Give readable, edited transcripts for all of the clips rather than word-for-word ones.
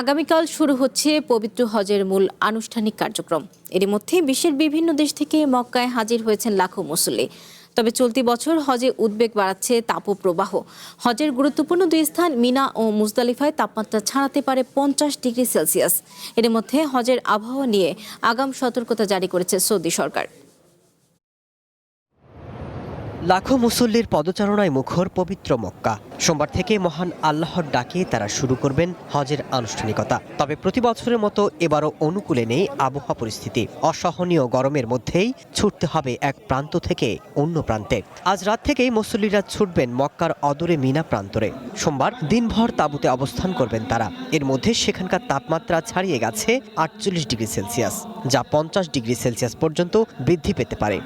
আগামীকাল শুরু হচ্ছে পবিত্র হজের মূল আনুষ্ঠানিক কার্যক্রম। এর মধ্যে বিশ্বের বিভিন্ন দেশ থেকে মক্কায় হাজির হয়েছেন লাখো মুসল্লি। তবে চলতি বছর হজে উদ্বেগ বাড়াচ্ছে তাপপ্রবাহ। হজের গুরুত্বপূর্ণ দুই স্থান মিনা ও মুজদালিফায় তাপমাত্রা ছাড়াতে পারে 50 ডিগ্রি সেলসিয়াস। এর মধ্যে হজের আবহাওয়া নিয়ে আগাম সতর্কতা জারি করেছে সৌদি সরকার। লাখো মুসল্লির পদচারণায় মুখর পবিত্র মক্কা। সোমবার থেকে মহান আল্লাহর ডাকে তারা শুরু করবেন হজের আনুষ্ঠানিকতা। তবে প্রতি বছরের মতো এবারও অনুকূলে নেই আবহাওয়া পরিস্থিতি। অসহনীয় গরমের মধ্যেই ছুটতে হবে এক প্রান্ত থেকে অন্য প্রান্তে। আজ রাত থেকেই মুসল্লিরা ছুটবেন মক্কার অদূরে মিনা প্রান্তরে। সোমবার দিনভর তাঁবুতে অবস্থান করবেন তারা। এর মধ্যে সেখানকার তাপমাত্রা ছাড়িয়ে গেছে 48 ডিগ্রি সেলসিয়াস, যা 50 ডিগ্রি সেলসিয়াস পর্যন্ত বৃদ্ধি পেতে পারে।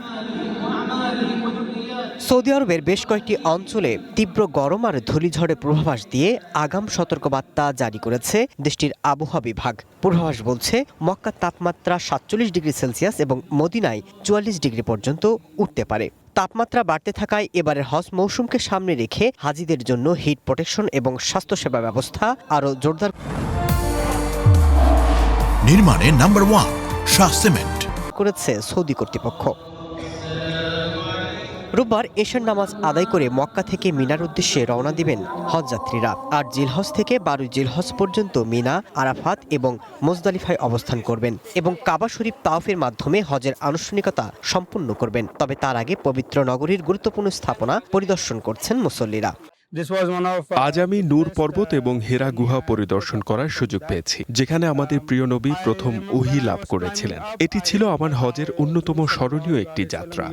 সৌদি আরবের বেশ কয়েকটি অঞ্চলে তীব্র গরম আর ধূলিঝড়ের পূর্বাভাস দিয়ে আগাম সতর্কবার্তা জারি করেছে দেশটির আবহাওয়া বিভাগ। পূর্বাভাস বলছে মক্কার তাপমাত্রা 47 ডিগ্রি সেলসিয়াস এবং মদিনায় 44 ডিগ্রি পর্যন্ত উঠতে পারে। তাপমাত্রা বাড়তে থাকায় এবারের হজ মৌসুমকে সামনে রেখে হাজিদের জন্য হিট প্রোটেকশন এবং স্বাস্থ্যসেবা ব্যবস্থা আরও জোরদার নির্মাণে নাম্বার 1 শাহ সিমেন্ট করেছে সৌদি কর্তৃপক্ষ। রোববার এশার নামাজ আদায় করে মক্কা থেকে মিনার উদ্দেশ্যে রওনা দিবেন হজযাত্রীরা। আর জিলহজ থেকে 12 জিলহজ পর্যন্ত মিনা, আরাফাত এবং মুজদালিফায় অবস্থান করবেন এবং কাবা শরীফ তাওয়াফের মাধ্যমে হজের আনুষ্ঠানিকতা সম্পূর্ণ করবেন। তবে তার আগে পবিত্র নগরীর গুরুত্বপূর্ণ স্থাপনা পরিদর্শন করছেন মুসল্লিরা। আজ আমি নূর পর্বত এবং হেরা গুহা পরিদর্শন করার সুযোগ পেয়েছি, যেখানে আমাদের প্রিয় নবী প্রথম ওহী লাভ করেছিলেন। এটি ছিল আমার হজের অন্যতম স্মরণীয় একটি যাত্রা।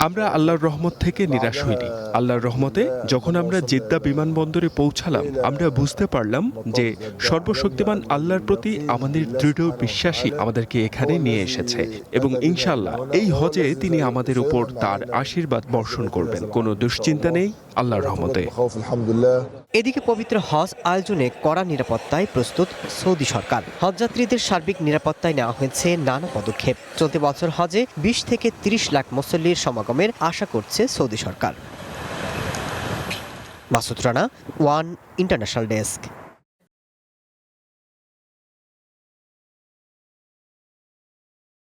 আমরা আল্লাহর রহমত থেকে নিরাশ হইনি। আল্লাহর রহমতে যখন আমরা জেদ্দা বিমানবন্দরে পৌঁছালাম, আমরা বুঝতে পারলাম যে সর্বশক্তিমান আল্লাহর প্রতি আমাদের দৃঢ় বিশ্বাসই আমাদেরকে এখানে নিয়ে এসেছে এবং ইনশাআল্লাহ এই হজে তিনি আমাদের উপর তার আশীর্বাদ বর্ষণ করবেন। কোনো দুশ্চিন্তা নেই আল্লাহর রহমতে। এদিকে পবিত্র হজ আয়োজনে কড়া নিরাপত্তায় প্রস্তুত সৌদি সরকার। হজযাত্রীদের সার্বিক নিরাপত্তায় নেওয়া হয়েছে নানা পদক্ষেপ। চলতি বছর হজে 20 থেকে 30 লাখ মুসল্লির সমাগমের আশা করছে সৌদি সরকার। Masud Rana, one international desk.